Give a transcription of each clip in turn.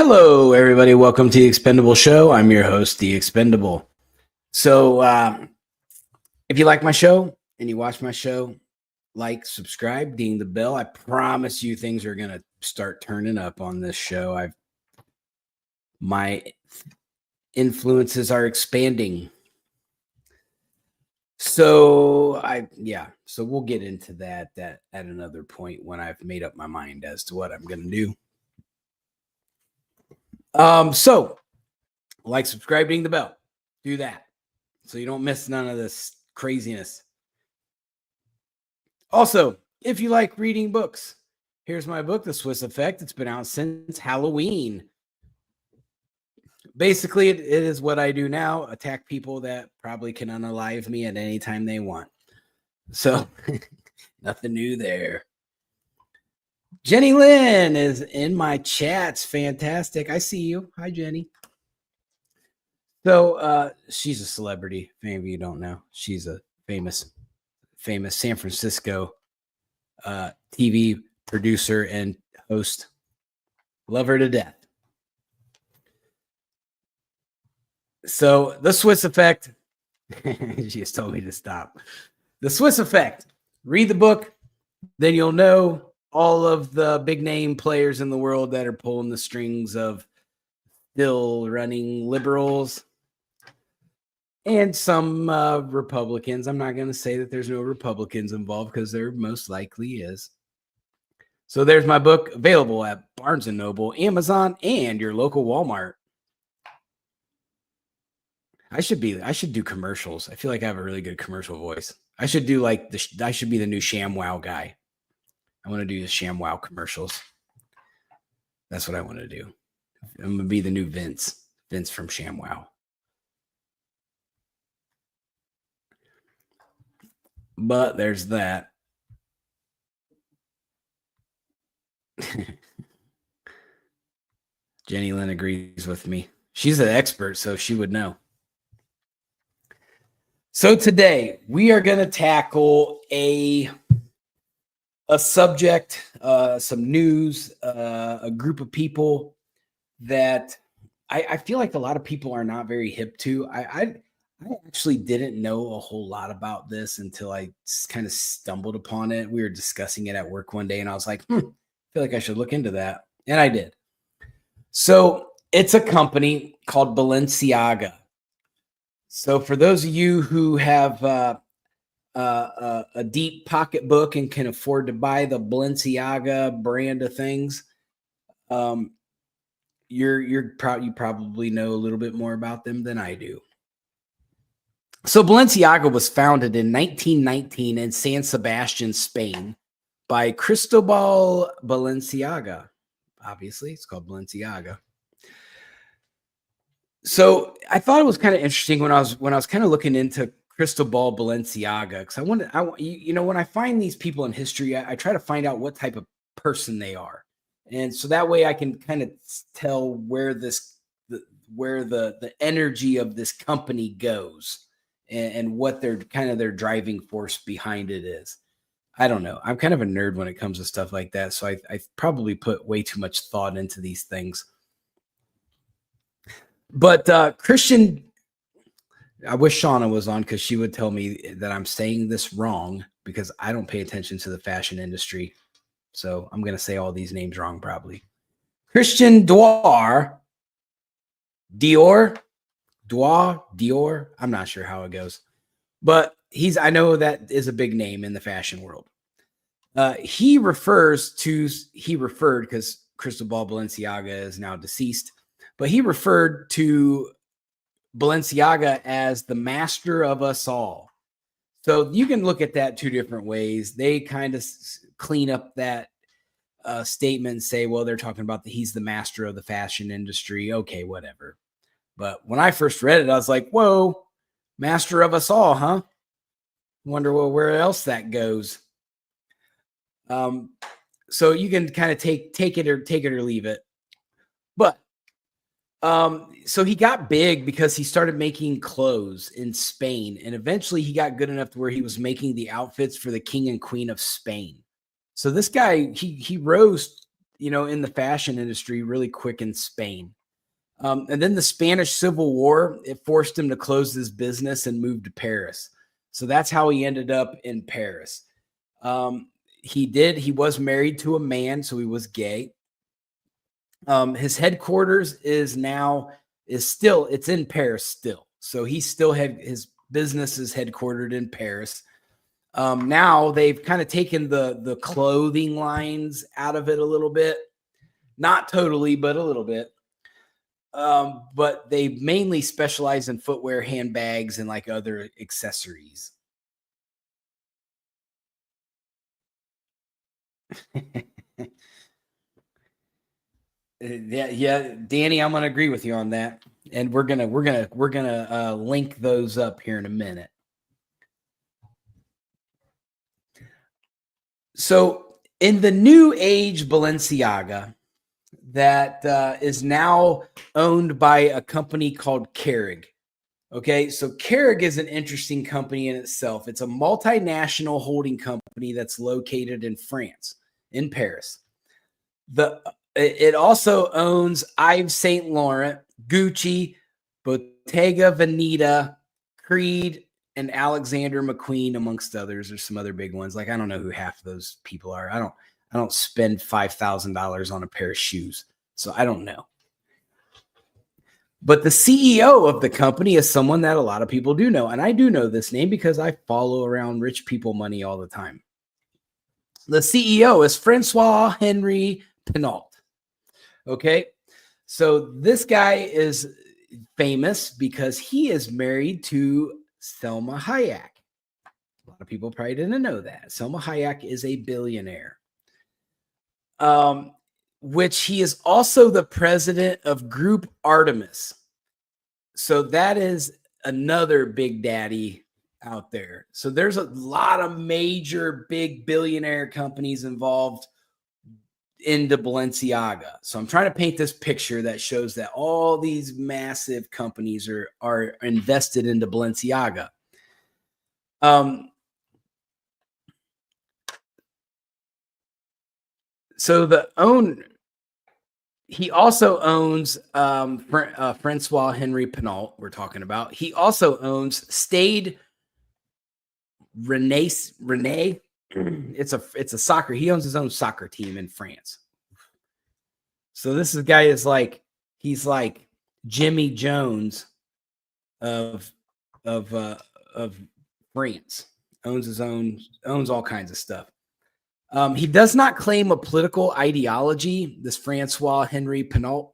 Hello, everybody. Welcome to the Expendable Show. I'm your host, The Expendable. So, if you like my show and you watch my show, like, subscribe, ding the bell. I promise you things are going to start turning up on this show. My influences are expanding. So we'll get into that at another point when I've made up my mind as to what I'm going to do. So like, subscribe, ding the bell. Do that so you don't miss none of this craziness. Also, if you like reading books, here's my book, The Swiss Effect. It's been out since Halloween. Basically, it is what I do now, attack people that probably can unalive me at any time they want. So, nothing new there. Jenny Lynn is in my chats. Fantastic. I see you. Hi, Jenny. So, she's a celebrity. If any of you don't know, she's a famous San Francisco TV producer and host. Love her to death. So, The Swiss Effect. She has told me to stop. The Swiss Effect. Read the book, then you'll know all of the big name players in the world that are pulling the strings of still running liberals and some Republicans. I'm not going to say that there's no Republicans involved because there most likely is. So there's my book, available at Barnes & Noble, Amazon, and your local Walmart. I should do commercials. I feel like I have a really good commercial voice. I should do I should be the new ShamWow guy. I want to do the ShamWow commercials. That's what I want to do. I'm going to be the new Vince from ShamWow. But there's that. Jenny Lynn agrees with me. She's an expert, so she would know. So today we are going to tackle a subject, some news, a group of people that I feel like a lot of people are not very hip to. I actually didn't know a whole lot about this until I kind of stumbled upon it. We were discussing it at work one day, and I was like, I feel like I should look into that. And I did. So it's a company called Balenciaga. So for those of you who have a deep pocketbook and can afford to buy the Balenciaga brand of things, you probably know a little bit more about them than I do. So Balenciaga was founded in 1919 in San Sebastian, Spain, by Cristobal Balenciaga. Obviously, it's called Balenciaga. So I thought it was kind of interesting when I was kind of looking into Cristobal Balenciaga, because when I find these people in history, I try to find out what type of person they are, and so that way I can kind of tell where the energy of this company goes, and what their driving force behind it is. I don't know. I'm kind of a nerd when it comes to stuff like that, so I probably put way too much thought into these things. But Christian, I wish Shauna was on, because she would tell me that I'm saying this wrong, because I don't pay attention to the fashion industry. So I'm going to say all these names wrong probably. Christian Dior. I'm not sure how it goes. But I know that is a big name in the fashion world. He referred, because Cristobal Balenciaga is now deceased, but he referred to Balenciaga as the master of us all. So you can look at that two different ways. They kind of clean up that statement and say, well, they're talking about he's the master of the fashion industry. Okay, whatever. But when I first read it, I was like, whoa, master of us all, huh? Wonder where else that goes. So you can kind of take it or leave it. But so he got big because he started making clothes in Spain, and eventually he got good enough to where he was making the outfits for the king and queen of Spain. So this guy, he rose in the fashion industry really quick in Spain. And then the Spanish Civil War, it forced him to close his business and move to Paris. So that's how he ended up in Paris. He was married to a man, so he was gay. His headquarters it's in Paris still. So he still had his business is headquartered in Paris. Now they've kind of taken the clothing lines out of it a little bit, not totally, but a little bit. But they mainly specialize in footwear, handbags, and like other accessories. Yeah, Danny, I'm gonna agree with you on that, and we're gonna link those up here in a minute. So in the new age Balenciaga, that is now owned by a company called Kering. Okay, so Kering is an interesting company in itself. It's a multinational holding company that's located in France, in Paris. It also owns Yves Saint Laurent, Gucci, Bottega Veneta, Creed, and Alexander McQueen, amongst others. There's some other big ones. Like I don't know who half of those people are. I don't spend $5,000 on a pair of shoes, so I don't know. But the CEO of the company is someone that a lot of people do know, and I do know this name because I follow around rich people money all the time. The CEO is Francois Henry Pinault. Okay, so this guy is famous because he is married to Selma Hayek. A lot of people probably didn't know that. Selma Hayek is a billionaire, which he is also the president of Group Artemis. So that is another big daddy out there. So there's a lot of major big billionaire companies involved into Balenciaga. So I'm trying to paint this picture that shows that all these massive companies are invested into Balenciaga. So he also owns Francois Henry Pinault, we're talking about. He also owns Stade Rennais. It's a soccer. He owns his own soccer team in France. So this guy is he's like Jimmy Jones of France. Owns all kinds of stuff. He does not claim a political ideology, this Francois Henry Pinault,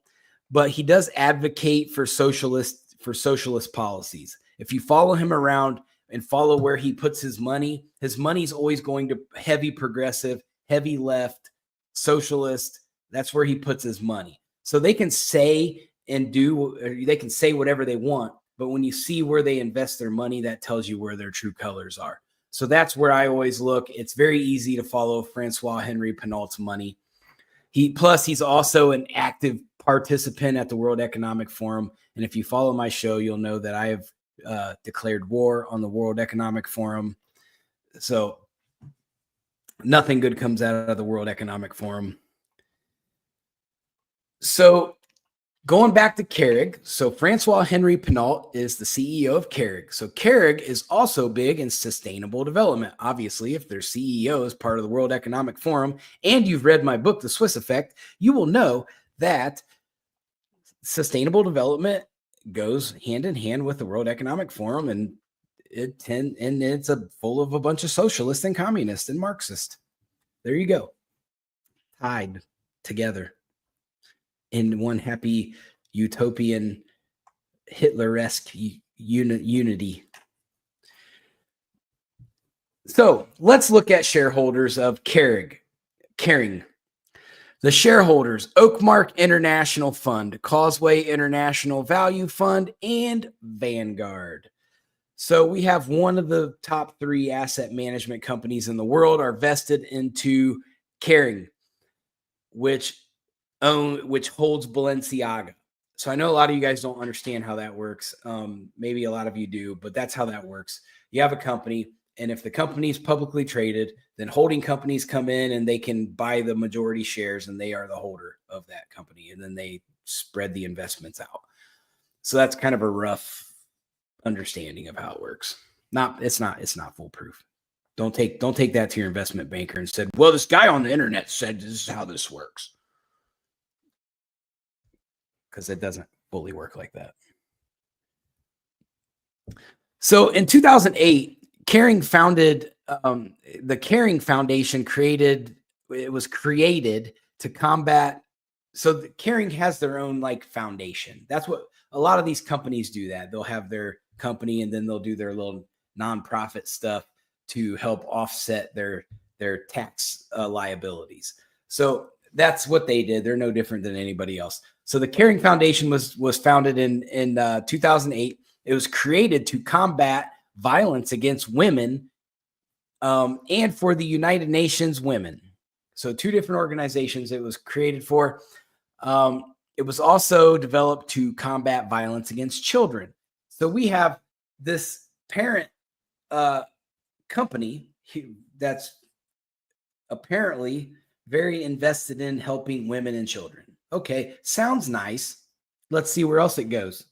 but he does advocate for socialist policies. If you follow him around and follow where he puts his money's always going to heavy progressive, heavy left, socialist. That's where he puts his money. So they can say whatever they want, but when you see where they invest their money, that tells you where their true colors are. So that's where I always look. It's very easy to follow Francois Henry Pinault's money. He's also an active participant at the World Economic Forum. And if you follow my show, you'll know that I have declared war on the World Economic Forum. So nothing good comes out of the World Economic Forum. So going back to Kering, so Francois Henry Pinault is the CEO of Kering. So Kering is also big in sustainable development. Obviously, if their CEO is part of the World Economic Forum, and you've read my book, The Swiss Effect, you will know that sustainable development goes hand in hand with the World Economic Forum, and it's full of a bunch of socialists and communists and Marxists. There you go, tied together in one happy utopian Hitler-esque unity. So let's look at shareholders of Kering. The shareholders: Oakmark International Fund, Causeway International Value Fund, and Vanguard. So we have one of the top 3 asset management companies in the world are vested into Kering, which holds Balenciaga. So I know a lot of you guys don't understand how that works. Maybe a lot of you do, but that's how that works. You have a company, and if the company is publicly traded, Then holding companies come in and they can buy the majority shares and they are the holder of that company. And then they spread the investments out. So that's kind of a rough understanding of how it works. It's not foolproof. Don't take that to your investment banker and said, well, this guy on the internet said this is how this works. Because it doesn't fully work like that. So in 2008, Caring founded the Caring Foundation. Was created to combat. So the Caring has their own like foundation. That's what a lot of these companies do. That they'll have their company and then they'll do their little nonprofit stuff to help offset their tax liabilities. So that's what they did. They're no different than anybody else. So the Caring Foundation was founded in 2008. It was created to combat violence against women and for the United Nations Women. So two different organizations it was created for. It was also developed to combat violence against children. So we have this parent company that's apparently very invested in helping women and children. Okay, sounds nice. Let's see where else it goes.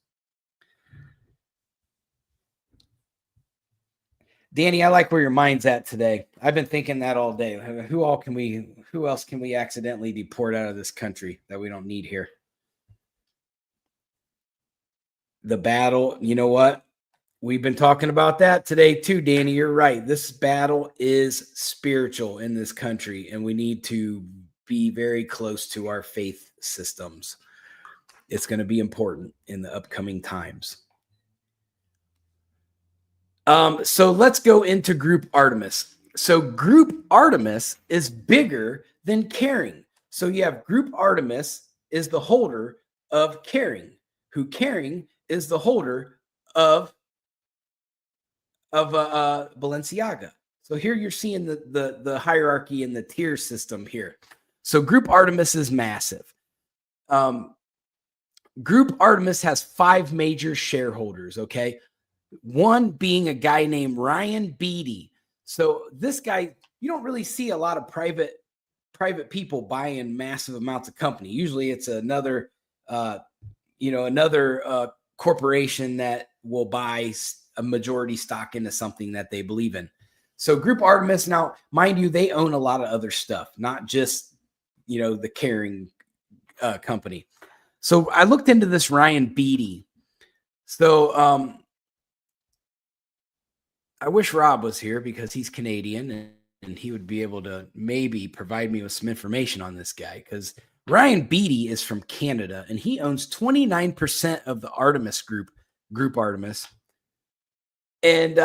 Danny, I like where your mind's at today. I've been thinking that all day. Who else can we accidentally deport out of this country that we don't need here? The battle, you know what? We've been talking about that today too, Danny. You're right. This battle is spiritual in this country, and we need to be very close to our faith systems. It's going to be important in the upcoming times. So let's go into Group Artemis. So Group Artemis is bigger than Caring. So you have Group Artemis is the holder of Caring, who Caring is the holder of Balenciaga. So here you're seeing the hierarchy and the tier system here. So Group Artemis is massive. Group Artemis has 5 major shareholders, okay? One being a guy named Ryan Beatty. So this guy, you don't really see a lot of private people buying massive amounts of company. Usually it's another corporation that will buy a majority stock into something that they believe in. So Group Artemis, now, mind you, they own a lot of other stuff, not just, the Caring company. So I looked into this Ryan Beatty. So I wish Rob was here because he's Canadian and he would be able to maybe provide me with some information on this guy, because Ryan Beatty is from Canada and he owns 29% of the Artemis Group Artemis. And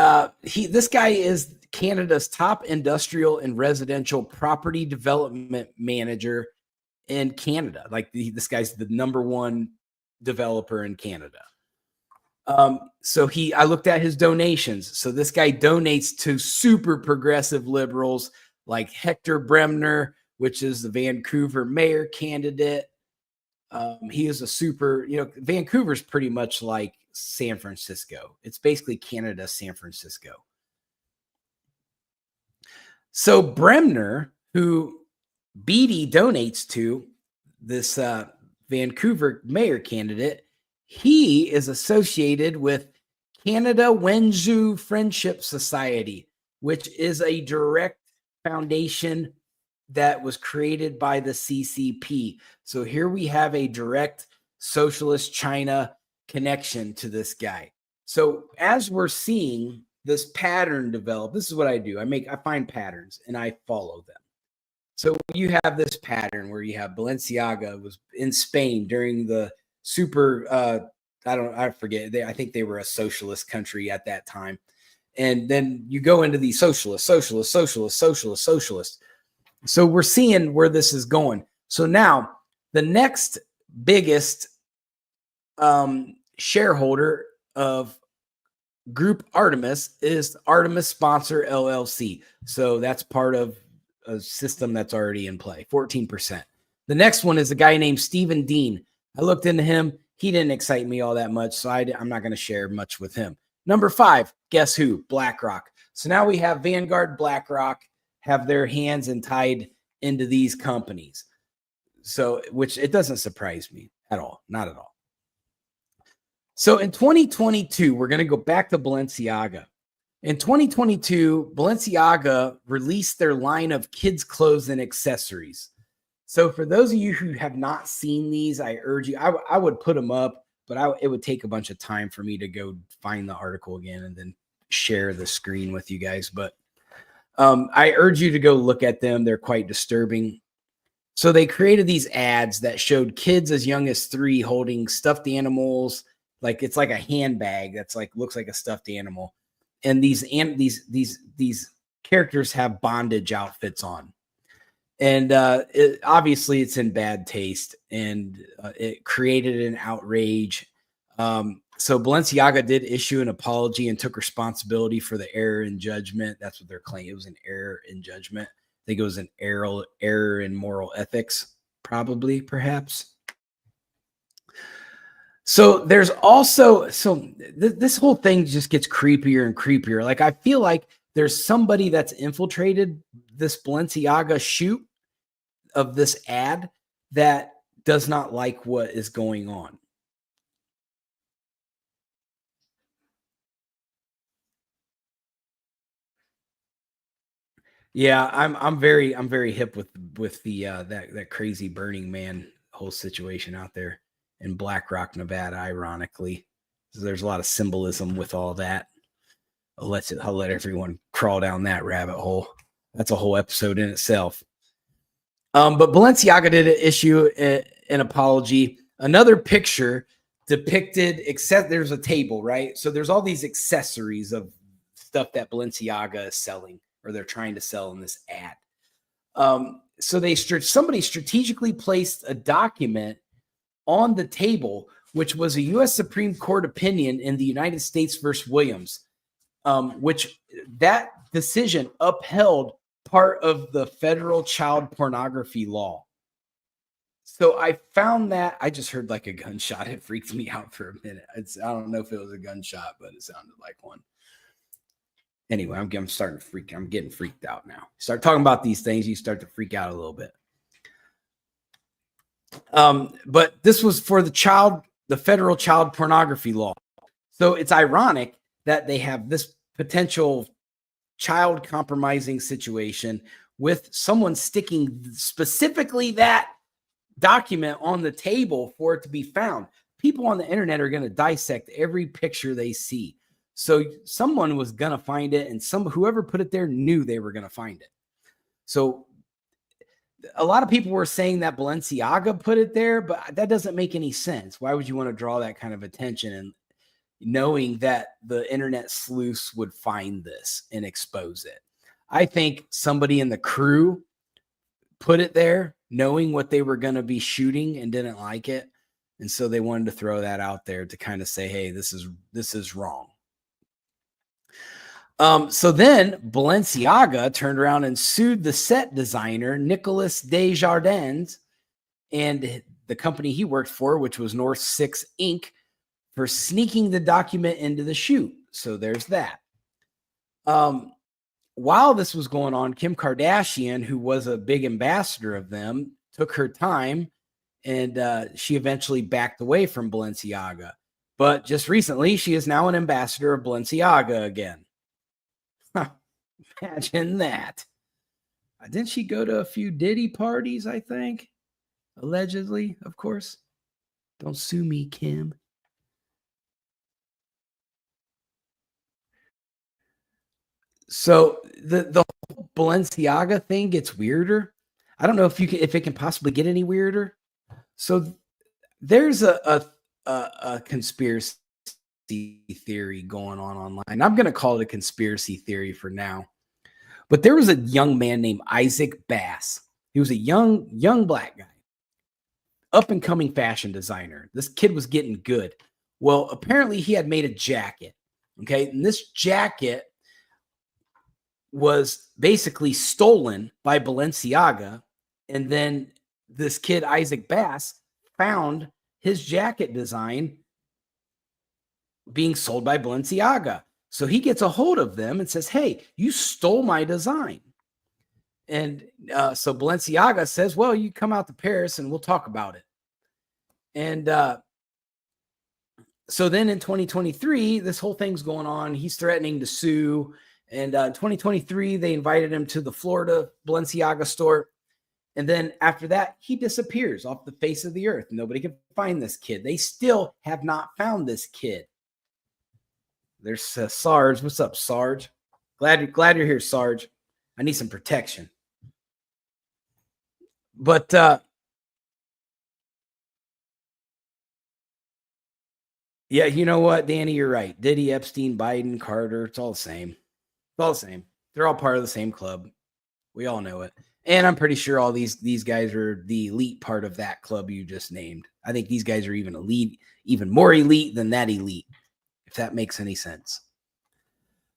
this guy is Canada's top industrial and residential property development manager in Canada. Like this guy's the number one developer in Canada. So I looked at his donations. So this guy donates to super progressive liberals like Hector Bremner, which is the Vancouver mayor candidate. He is a super, Vancouver's pretty much like San Francisco. It's basically Canada's San Francisco. So Bremner, who Beatty donates to, this Vancouver mayor candidate, he is associated with Canada Wenzhou Friendship Society, which is a direct foundation that was created by the CCP. So here we have a direct socialist China connection to this guy. So as we're seeing this pattern develop, this is what I do. I find patterns and I follow them. So you have this pattern where you have Balenciaga was in Spain during the super, I forget. I think they were a socialist country at that time. And then you go into the socialist. So we're seeing where this is going. So now the next biggest shareholder of Group Artemis is Artemis Sponsor LLC. So that's part of a system that's already in play, 14%. The next one is a guy named Stephen Dean. I looked into him. He didn't excite me all that much, so I'm not going to share much with him. Number 5, guess who? BlackRock. So now we have Vanguard, BlackRock, have their hands and tied into these companies. So, which it doesn't surprise me at all, not at all. So in 2022, we're going to go back to Balenciaga. In 2022, Balenciaga released their line of kids' clothes and accessories. So for those of you who have not seen these, I urge you, I would put them up, but it would take a bunch of time for me to go find the article again and then share the screen with you guys. But I urge you to go look at them. They're quite disturbing. So they created these ads that showed kids as young as 3 holding stuffed animals. Like it's like a handbag that's like looks like a stuffed animal, and these characters have bondage outfits on, and obviously it's in bad taste, and it created an outrage. So Balenciaga did issue an apology and took responsibility for the error in judgment. That's what they're claiming. It was an error in judgment. I think it was an error in moral ethics, probably, perhaps. So there's also, this whole thing just gets creepier and creepier. Like, I feel like there's somebody that's infiltrated this Balenciaga shoot of this ad that does not like what is going on. Yeah, I'm very hip with the that crazy Burning Man whole situation out there in Black Rock, Nevada, ironically. So there's a lot of symbolism with all that. I'll let everyone crawl down that rabbit hole. That's a whole episode in itself. But Balenciaga did issue an apology. Another picture depicted, except there's a table, right? So there's all these accessories of stuff that Balenciaga is selling, or they're trying to sell in this ad. So somebody strategically placed a document on the table, which was a U.S. Supreme Court opinion in the United States versus Williams, which that decision upheld part of the federal child pornography law. So I found that, I just heard like a gunshot. It freaked me out for a minute. I don't know if it was a gunshot, but it sounded like one. Anyway, I'm getting freaked out now. Start talking about these things, you start to freak out a little bit. But this was for the federal child pornography law. So it's ironic that they have this potential child compromising situation with someone sticking specifically that document on the table for it to be found. People on the internet are going to dissect every picture they see. So someone was going to find it, and whoever put it there knew they were going to find it. So a lot of people were saying that Balenciaga put it there, but that doesn't make any sense. Why would you want to draw that kind of attention, and knowing that the internet sleuths would find this and expose it? I think somebody in the crew put it there knowing what they were going to be shooting and didn't like it. And so they wanted to throw that out there to kind of say, hey, this is wrong. So then Balenciaga turned around and sued the set designer, Nicolas Desjardins, and the company he worked for, which was North 6 Inc., for sneaking the document into the shoot. So there's that. While this was going on, Kim Kardashian, who was a big ambassador of them, took her time, and she eventually backed away from Balenciaga. But just recently, she is now an ambassador of Balenciaga again. Imagine that. Didn't she go to a few Diddy parties, I think? Allegedly, of course. Don't sue me, Kim. So the whole Balenciaga thing gets weirder. I don't know if it can possibly get any weirder. So there's a conspiracy theory going on online. I'm going to call it a conspiracy theory for now. But there was a young man named Isaac Bass. He was a young black guy, up and coming fashion designer. This kid was getting good. Well, apparently he had made a jacket. Okay. And this jacket was basically stolen by Balenciaga. And then this kid, Isaac Bass, found his jacket design being sold by Balenciaga. So he gets a hold of them and says, hey, you stole my design. And so Balenciaga says, well, you come out to Paris and we'll talk about it. And so then in 2023, this whole thing's going on. He's threatening to sue. And in 2023, they invited him to the Florida Balenciaga store. And then after that, he disappears off the face of the earth. Nobody can find this kid. They still have not found this kid. There's Sarge. What's up, Sarge? Glad you're here, Sarge. I need some protection. But yeah, you know what, Danny, you're right. Diddy, Epstein, Biden, Carter, it's all the same. It's all the same. They're all part of the same club. We all know it. And I'm pretty sure all these guys are the elite part of that club you just named. I think these guys are even elite, even more elite than that elite, if that makes any sense.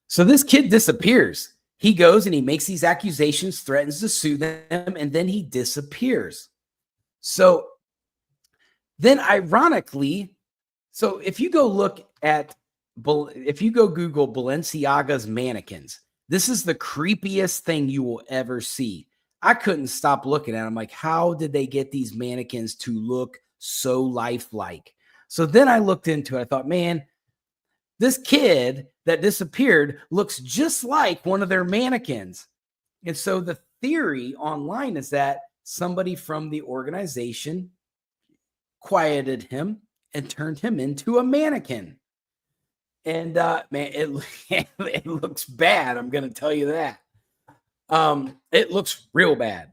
So this kid disappears. He goes and he makes these accusations, threatens to sue them, and then he disappears. So then ironically, so if you go look at, if you go Google Balenciaga's mannequins, this is the creepiest thing you will ever see. I couldn't stop looking at them. Like, how did they get these mannequins to look so lifelike? So then I looked into it. I thought, man, this kid that disappeared looks just like one of their mannequins. And so the theory online is that somebody from the organization quieted him and turned him into a mannequin. And man, it looks bad. I'm going to tell you that. It looks real bad.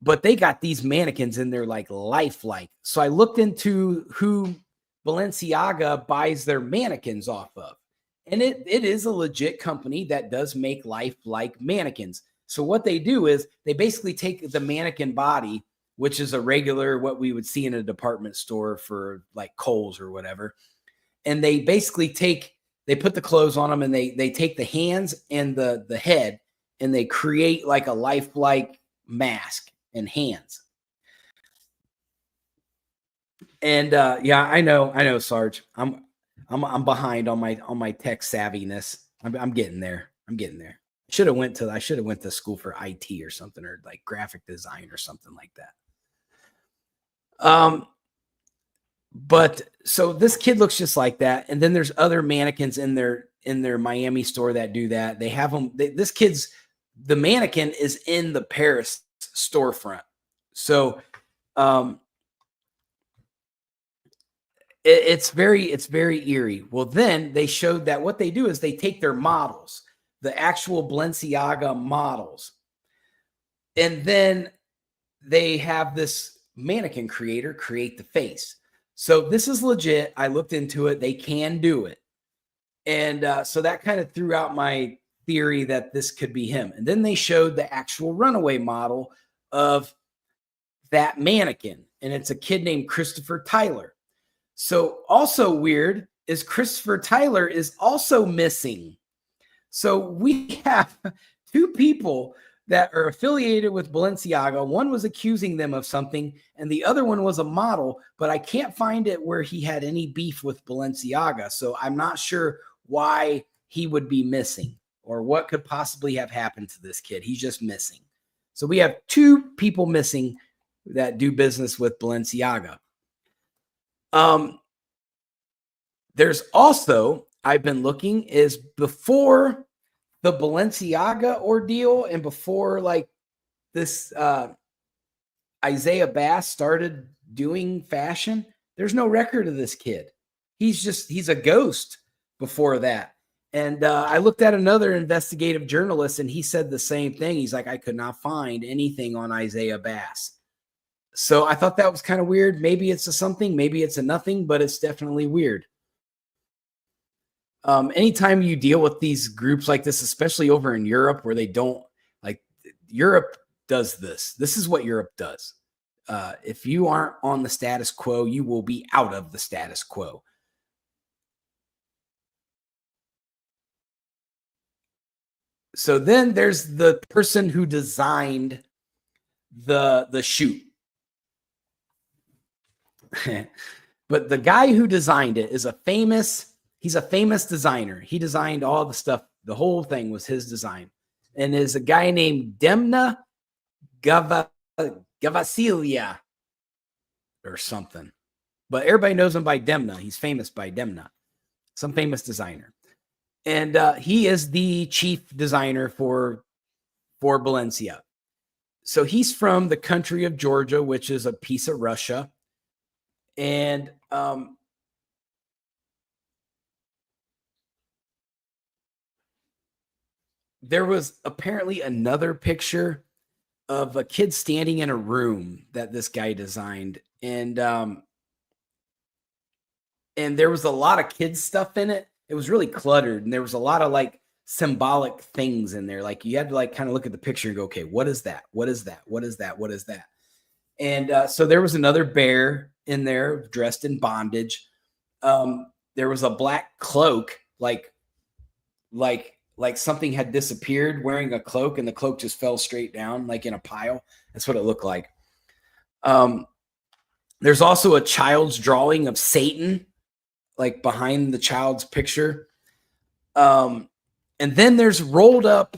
But they got these mannequins in there like lifelike. So I looked into who Balenciaga buys their mannequins off of. And it is a legit company that does make lifelike mannequins. So what they do is they basically take the mannequin body, which is a regular, what we would see in a department store for like Kohl's or whatever. And they basically they put the clothes on them and they take the hands and the head and they create like a lifelike mask and hands. And yeah, I know, Sarge. I'm behind on my tech savviness. I'm getting there. I should have went to school for IT or something, or like graphic design or something like that. But so this kid looks just like that. And then there's other mannequins in their Miami store that do that. They have them. The mannequin is in the Paris storefront. So, it's very eerie. Well, then they showed that what they do is they take their models, the actual Balenciaga models, and then they have this mannequin creator create the face. So this is legit. I looked into it. They can do it. And so that kind of threw out my theory that this could be him. And then they showed the actual runaway model of that mannequin. And it's a kid named Christopher Tyler. So also weird is Christopher Tyler is also missing. So we have two people that are affiliated with Balenciaga. One was accusing them of something, and the other one was a model, but I can't find it where he had any beef with Balenciaga. So I'm not sure why he would be missing or what could possibly have happened to this kid. He's just missing. So we have two people missing that do business with Balenciaga. There's also, I've been looking, is before the Balenciaga ordeal and before like this Isaiah Bass started doing fashion, there's no record of this kid. He's a ghost before that. And I looked at another investigative journalist and he said the same thing. He's like, I could not find anything on Isaiah Bass. So I thought that was kind of weird. Maybe it's a something, maybe it's a nothing, but it's definitely weird. Anytime you deal with these groups like this, especially over in Europe where they don't like, Europe does this. This is what Europe does. If you aren't on the status quo, you will be out of the status quo. So then there's the person who designed the shoot. But the guy who designed it is he's a famous designer. He designed all the stuff. The whole thing was his design. and is a guy named Demna Gava, Gavasilia or something. But everybody knows him by Demna. He's famous by Demna, some famous designer. And he is the chief designer for Balenciaga. So he's from the country of Georgia, which is a piece of Russia. And there was apparently another picture of a kid standing in a room that this guy designed. And there was a lot of kids stuff in it. It was really cluttered, and there was a lot of like symbolic things in there. Like you had to like kind of look at the picture and go, okay, what is that? What is that? What is that? What is that? And so there was another bear in there dressed in bondage. There was a black cloak, like something had disappeared wearing a cloak, and the cloak just fell straight down like in a pile. That's what it looked like. There's also a child's drawing of Satan, like behind the child's picture. And then there's rolled up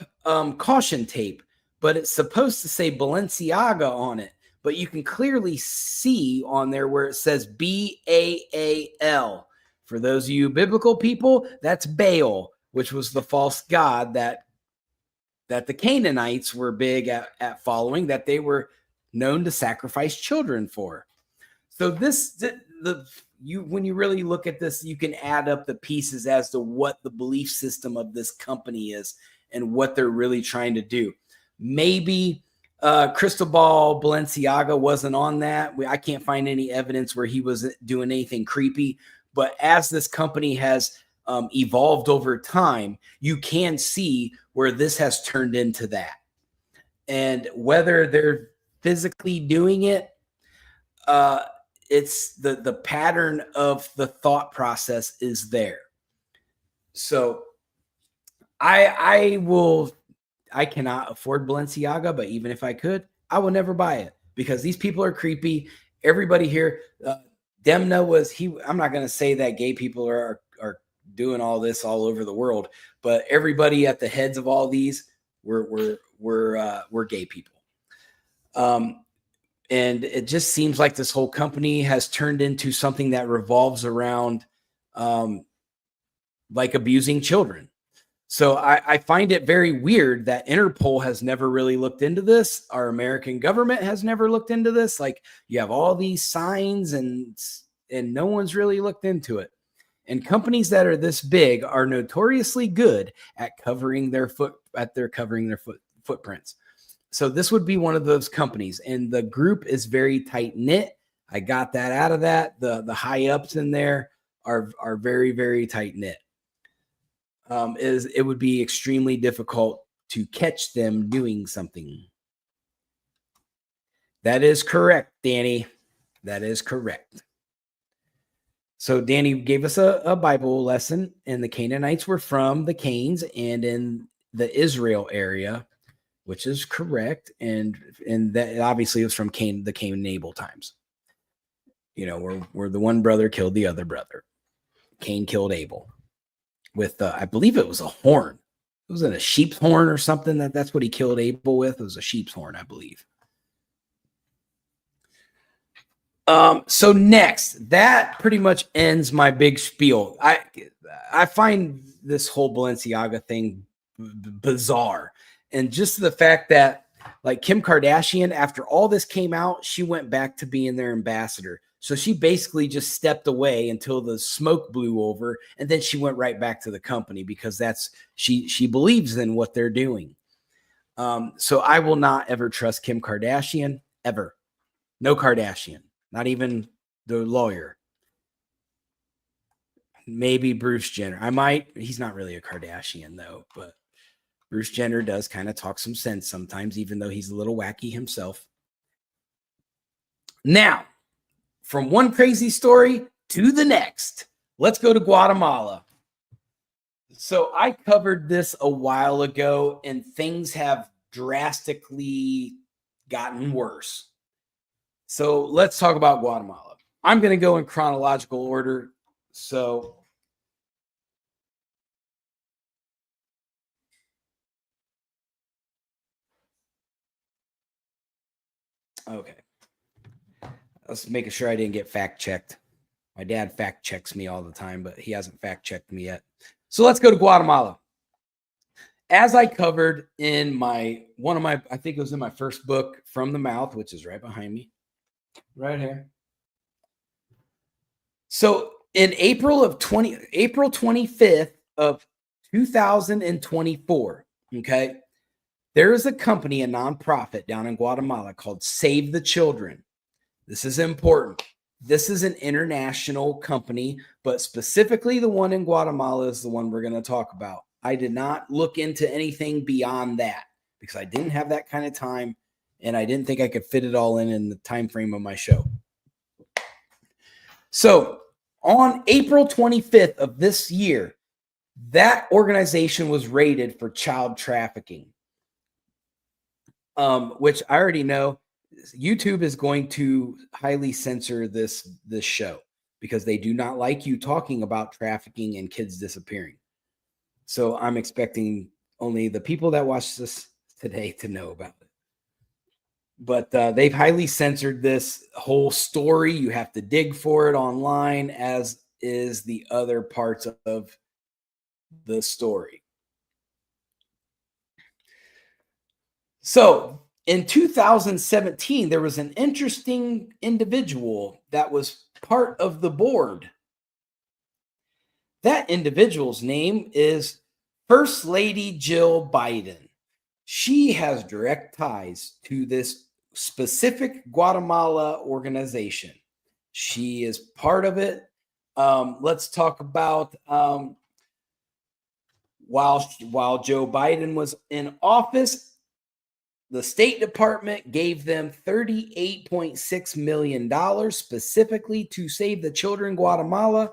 caution tape, but it's supposed to say Balenciaga on it. But you can clearly see on there where it says Baal. For those of you biblical people, that's Baal, which was the false god that the Canaanites were big at following, that they were known to sacrifice children for. So when you really look at this, you can add up the pieces as to what the belief system of this company is and what they're really trying to do. Maybe Cristobal Balenciaga wasn't on that. I can't find any evidence where he was doing anything creepy. But as this company has evolved over time, you can see where this has turned into that. And whether they're physically doing it, it's the pattern of the thought process is there. So I cannot afford Balenciaga, but even if I could, I will never buy it because these people are creepy. Everybody here, Demna I'm not going to say that gay people are doing all this all over the world, but everybody at the heads of all these were gay people. And it just seems like this whole company has turned into something that revolves around like abusing children. So I find it very weird that Interpol has never really looked into this. Our American government has never looked into this. Like you have all these signs and no one's really looked into it. And companies that are this big are notoriously good at covering their footprints. So this would be one of those companies, and the group is very tight knit. I got that out of that. The high ups in there are very, very tight knit. It would be extremely difficult to catch them doing something. That is correct, Danny. That is correct. So Danny gave us a Bible lesson, and the Canaanites were from the Canes and in the Israel area, which is correct. And that obviously was from the Cain and Abel times. You know, where the one brother killed the other brother. Cain killed Abel with, I believe it was a horn. It was a sheep's horn or something. That's what he killed Abel with. It was a sheep's horn, I believe. So next, that pretty much ends my big spiel. I find this whole Balenciaga thing bizarre. And just the fact that like Kim Kardashian, after all this came out, she went back to being their ambassador. So she basically just stepped away until the smoke blew over. And then she went right back to the company because she believes in what they're doing. So I will not ever trust Kim Kardashian ever. No Kardashian, not even the lawyer. Maybe Bruce Jenner. He's not really a Kardashian though, but Bruce Jenner does kind of talk some sense sometimes, even though he's a little wacky himself. Now, from one crazy story to the next, let's go to Guatemala. So I covered this a while ago, and things have drastically gotten worse. So let's talk about Guatemala. I'm going to go in chronological order. So Okay. I was making sure I didn't get fact checked. My dad fact checks me all the time, but he hasn't fact checked me yet. So let's go to Guatemala. As I covered in I think it was in my first book, From the Mouth, which is right behind me, right here. So in April 25th of 2024, okay, there is a company, a nonprofit down in Guatemala called Save the Children. This is important. This is an international company, but specifically the one in Guatemala is the one we're going to talk about. I did not look into anything beyond that because I didn't have that kind of time and I didn't think I could fit it all in the time frame of my show. So on April 25th of this year, that organization was raided for child trafficking, which I already know YouTube is going to highly censor this show because they do not like you talking about trafficking and kids disappearing. So I'm expecting only the people that watch this today to know about it. But they've highly censored this whole story. You have to dig for it online, as is the other parts of the story. So in 2017, there was an interesting individual that was part of the board. That individual's name is First Lady Jill Biden. She has direct ties to this specific Guatemala organization. She is part of it. Let's talk about while Joe Biden was in office, the State Department gave them $38.6 million specifically to save the children in Guatemala.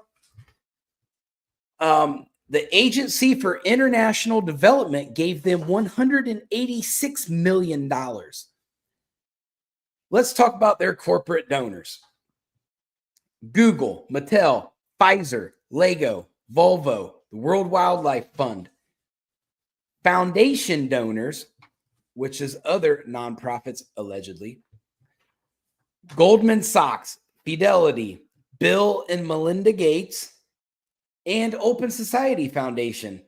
The Agency for International Development gave them $186 million. Let's talk about their corporate donors. Google, Mattel, Pfizer, Lego, Volvo, the World Wildlife Fund. Foundation donors, which is other nonprofits, allegedly. Goldman Sachs, Fidelity, Bill and Melinda Gates, and Open Society Foundation,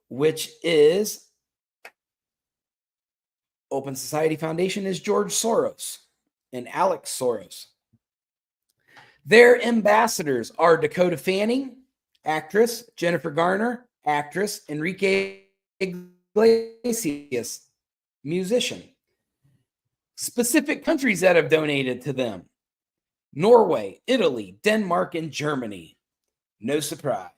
which is Open Society Foundation is George Soros and Alex Soros. Their ambassadors are Dakota Fanning, actress, Jennifer Garner, actress, Enrique Iglesias, musician. Specific countries that have donated to them: Norway, Italy, Denmark, and Germany. No surprise.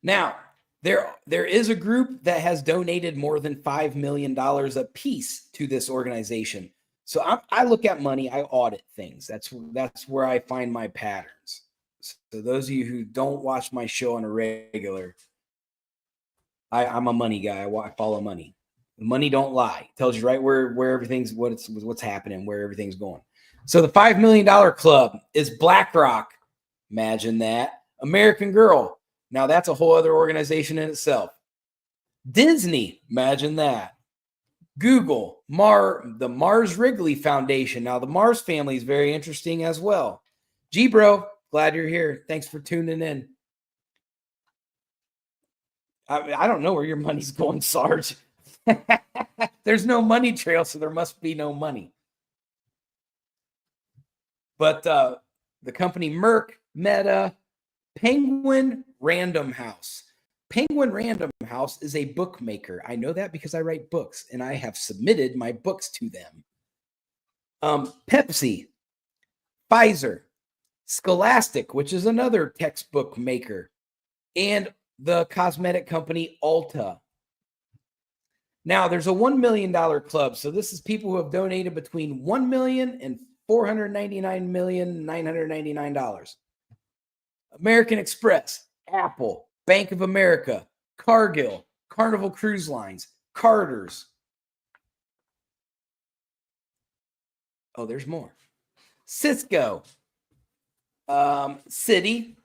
Now, there is a group that has donated more than $5 million a piece to this organization. So I look at money, I audit things. That's where I find my patterns. So those of you who don't watch my show on a regular, I'm a money guy. I follow money. Money don't lie. It tells you right where everything's what's happening, where everything's going. So the $5 million club is BlackRock. Imagine that. American Girl. Now that's a whole other organization in itself. Disney. Imagine that. Google, the Mars Wrigley Foundation. Now the Mars family is very interesting as well. G bro, glad you're here. Thanks for tuning in. I don't know where your money's going, Sarge. There's no money trail, so there must be no money. But the company Merck, Meta, Penguin Random House. Penguin Random House is a bookmaker. I know that because I write books, and I have submitted my books to them. Pepsi, Pfizer, Scholastic, which is another textbook maker, and the cosmetic company Ulta. Now, there's a $1 million club. So this is people who have donated between $1 million and $499,999. American Express, Apple, Bank of America, Cargill, Carnival Cruise Lines, Carter's. Oh, there's more. Cisco, Citi,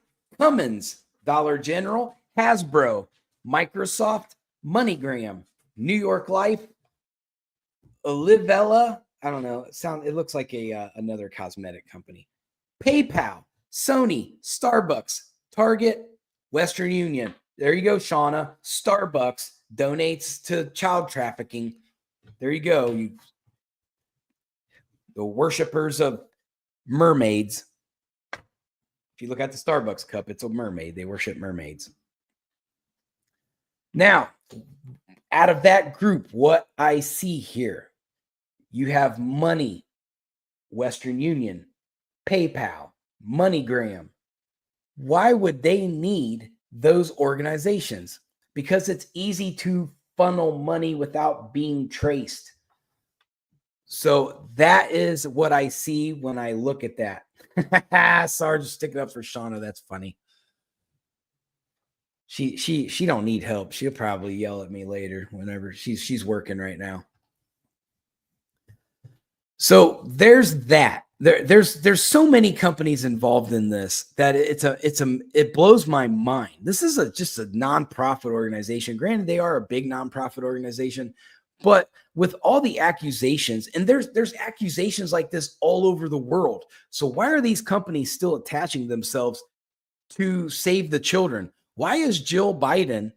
Cummins, Dollar General, Hasbro, Microsoft, MoneyGram, New York Life, Olivella. I don't know. It looks like another cosmetic company. PayPal, Sony, Starbucks, Target, Western Union. There you go, Shauna. Starbucks donates to child trafficking. There you go. The worshipers of mermaids. If you look at the Starbucks cup, it's a mermaid. They worship mermaids. Now, out of that group, what I see here, you have Money, Western Union, PayPal, MoneyGram. Why would they need those organizations? Because it's easy to funnel money without being traced. So that is what I see when I look at that. Sarge sticking up for Shauna. That's funny. She don't need help. She'll probably yell at me later whenever she's working right now. So there's that. There's so many companies involved in this that it blows my mind. This is just a nonprofit organization. Granted, they are a big nonprofit organization, but with all the accusations, and there's accusations like this all over the world. So why are these companies still attaching themselves to save the children? Why is Jill Biden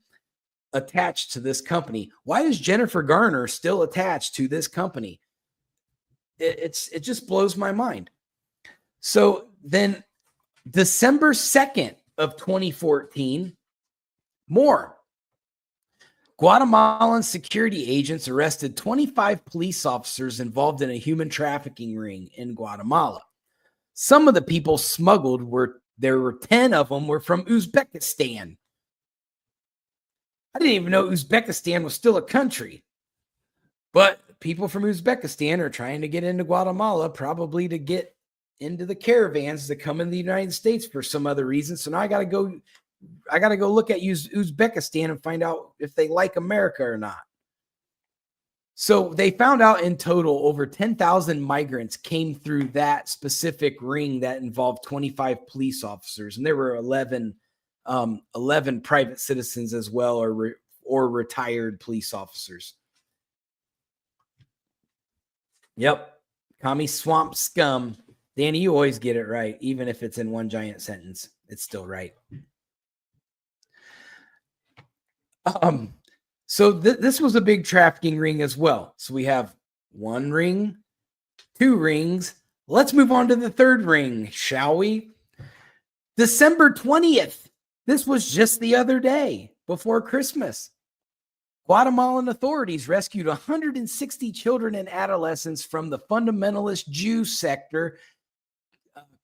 attached to this company? Why is Jennifer Garner still attached to this company? It just blows my mind. So then December 2nd of 2014, more. Guatemalan security agents arrested 25 police officers involved in a human trafficking ring in Guatemala. Some of the people smuggled there were 10 of them were from Uzbekistan. I didn't even know Uzbekistan was still a country. But people from Uzbekistan are trying to get into Guatemala, probably to get into the caravans that come in the United States for some other reason. So now I got to go look at Uzbekistan and find out if they like America or not. So they found out in total over 10,000 migrants came through that specific ring that involved 25 police officers. And there were 11 private citizens as well, or retired police officers. Yep. Commie swamp scum. Danny, you always get it right. Even if it's in one giant sentence, it's still right. So this was a big trafficking ring as well. So we have one ring, two rings. Let's move on to the third ring, shall we? December 20th. This was just the other day before Christmas. Guatemalan authorities rescued 160 children and adolescents from the fundamentalist Jew sector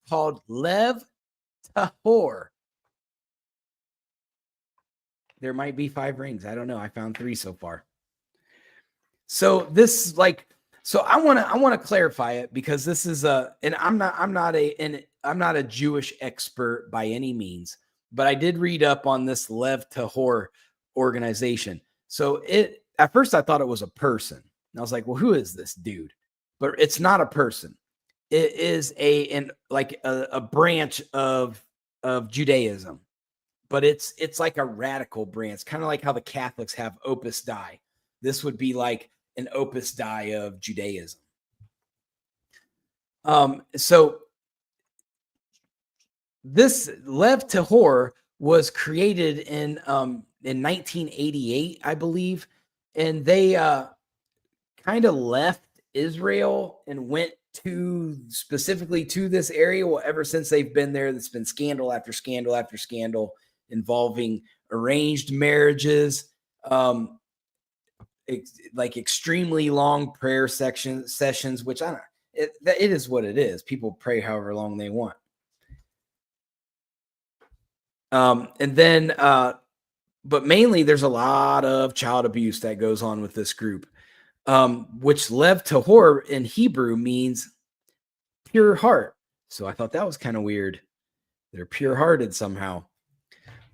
called Lev Tahor. There might be 5 rings. I don't know. I found 3 so far. So this I want to clarify it, because this is and I'm not a Jewish expert by any means, but I did read up on this Lev Tahor organization. So at first I thought it was a person. And I was like, well, who is this dude? But it's not a person. It is a branch of Judaism. But it's like a radical branch, kind of like how the Catholics have Opus Dei. This would be like an Opus Dei of Judaism. So this Lev Tahor was created in 1988, I believe, and they kind of left Israel and went specifically to this area. Well, ever since they've been there, there's been scandal after scandal after scandal involving arranged marriages, like extremely long prayer sessions, which it is what it is. People pray however long they want. And then, but mainly there's a lot of child abuse that goes on with this group, which Lev Tahor in Hebrew means pure heart. So I thought that was kind of weird. They're pure-hearted somehow.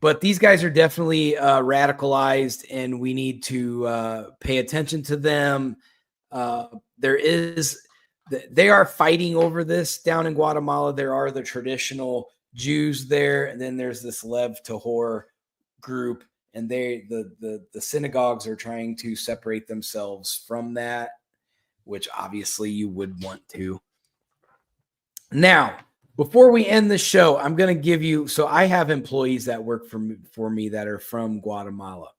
But these guys are definitely radicalized, and we need to pay attention to them. They are fighting over this down in Guatemala. There are the traditional Jews there, and then there's this Lev Tahor group, and the synagogues are trying to separate themselves from that, which obviously you would want to. Now, before we end the show, I'm going to give you, so I have employees that work for me that are from Guatemala.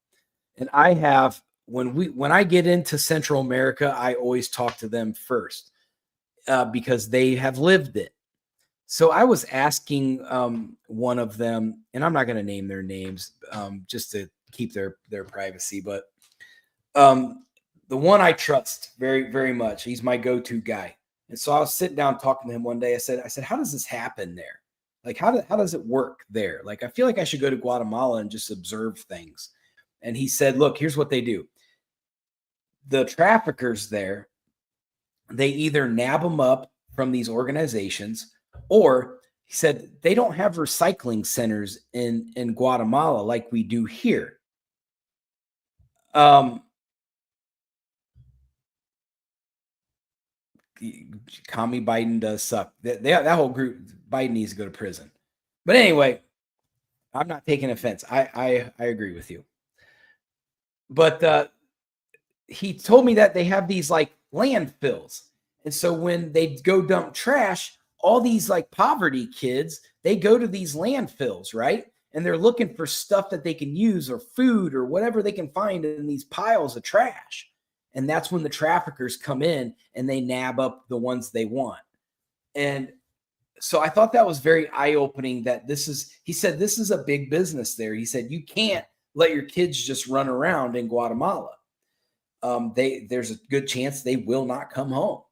And I have, when I get into Central America, I always talk to them first because they have lived it. So I was asking one of them, and I'm not going to name their names just to keep their privacy, but the one I trust very, very much, he's my go-to guy. And so I was sitting down talking to him one day. I said, how does this happen there? Like, how does it work there? Like, I feel like I should go to Guatemala and just observe things. And he said, look, here's what they do. The traffickers there, they either nab them up from these organizations, or he said they don't have recycling centers in Guatemala like we do here. Commie Biden does suck. That whole group, Biden needs to go to prison. But anyway, I'm not taking offense. I agree with you. But he told me that they have these like landfills. And so when they go dump trash, all these like poverty kids, they go to these landfills, right? And they're looking for stuff that they can use or food or whatever they can find in these piles of trash. And that's when the traffickers come in and they nab up the ones they want. And so I thought that was very eye-opening that he said, this is a big business there. He said, you can't let your kids just run around in Guatemala. There's a good chance they will not come home.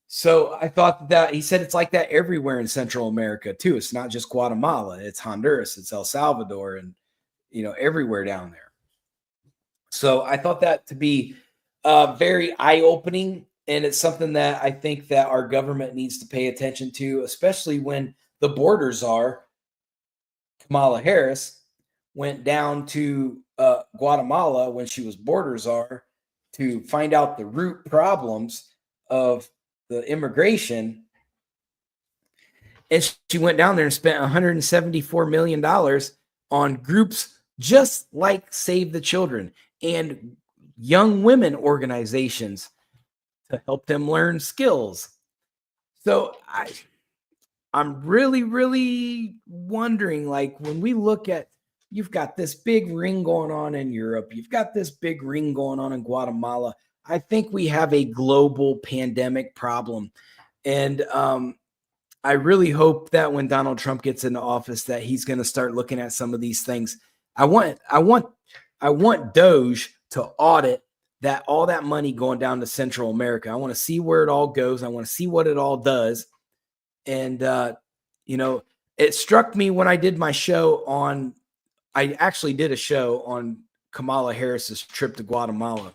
So I thought that he said it's like that everywhere in Central America too. It's not just Guatemala, it's Honduras, it's El Salvador, and everywhere down there. So I thought that to be very eye-opening, and it's something that I think that our government needs to pay attention to, especially when the borders are. Kamala Harris went down to Guatemala when she was border czar to find out the root problems of the immigration. And she went down there and spent $174 million on groups just like Save the Children and young women organizations to help them learn skills. So I'm really, really wondering, like, when we look at, you've got this big ring going on in Europe, you've got this big ring going on in Guatemala. I think we have a global pandemic problem. And I really hope that when Donald Trump gets into office, that he's going to start looking at some of these things. I want Doge to audit that all that money going down to Central America. I want to see where it all goes. I want to see what it all does. And, it struck me when I did my show I actually did a show on Kamala Harris's trip to Guatemala.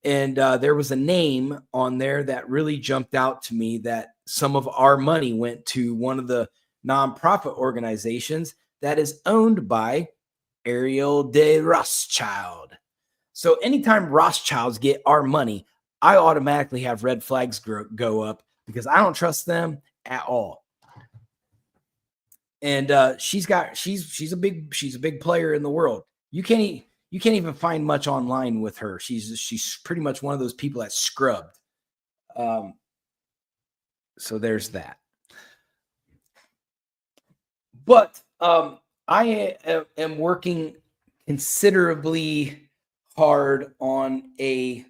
And there was a name on there that really jumped out to me, that some of our money went to one of the nonprofit organizations that is owned by Ariel de Rothschild. So anytime Rothschilds get our money, I automatically have red flags go up because I don't trust them at all. And she's a big player in the world. You can't even find much online with her. She's pretty much one of those people that's scrubbed. So there's that. But I am working considerably hard on a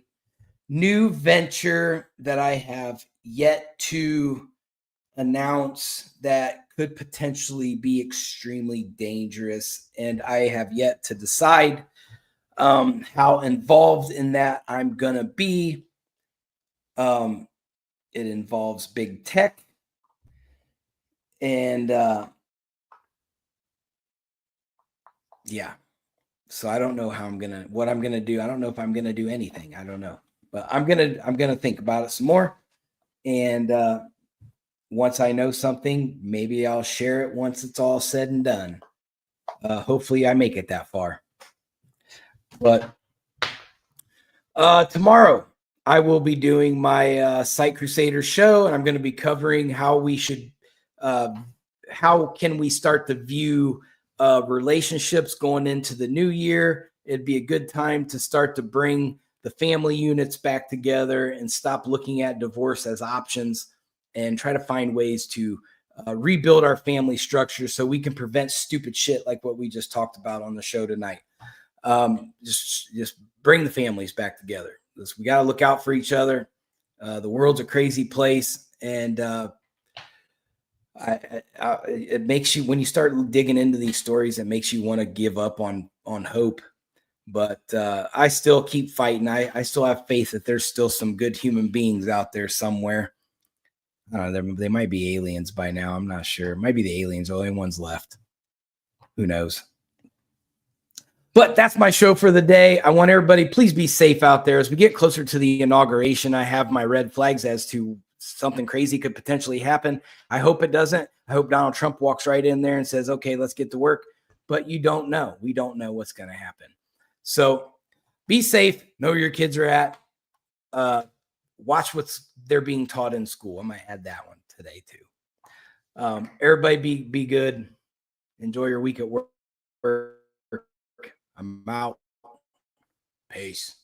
new venture that I have yet to announce that could potentially be extremely dangerous. And I have yet to decide how involved in that I'm going to be. It involves big tech. And yeah. So I don't know what I'm going to do. I don't know if I'm going to do anything. I don't know. But I'm going to think about it some more. And once I know something, maybe I'll share it once it's all said and done. Hopefully I make it that far. But tomorrow I will be doing my Site Crusader show, and I'm going to be covering how we should how can we start to view relationships going into the new year. It'd be a good time to start to bring the family units back together and stop looking at divorce as options and try to find ways to rebuild our family structure so we can prevent stupid shit like what we just talked about on the show tonight. Just bring the families back together. We got to look out for each other. The world's a crazy place, and it makes you, when you start digging into these stories, it makes you want to give up on hope. But I still keep fighting. I still have faith that there's still some good human beings out there somewhere. I don't know. They might be aliens by now. I'm not sure. It might be the aliens, the only ones left. Who knows? But that's my show for the day. I want everybody, please be safe out there. As we get closer to the inauguration, I have my red flags as to something crazy could potentially happen. I hope it doesn't. I hope Donald Trump walks right in there and says, okay, let's get to work. But you don't know. We don't know what's going to happen. So be safe. Know where your kids are at. Watch what's they're being taught in school. I might add that one today too. Everybody be good. Enjoy your week at work. I'm out. Peace.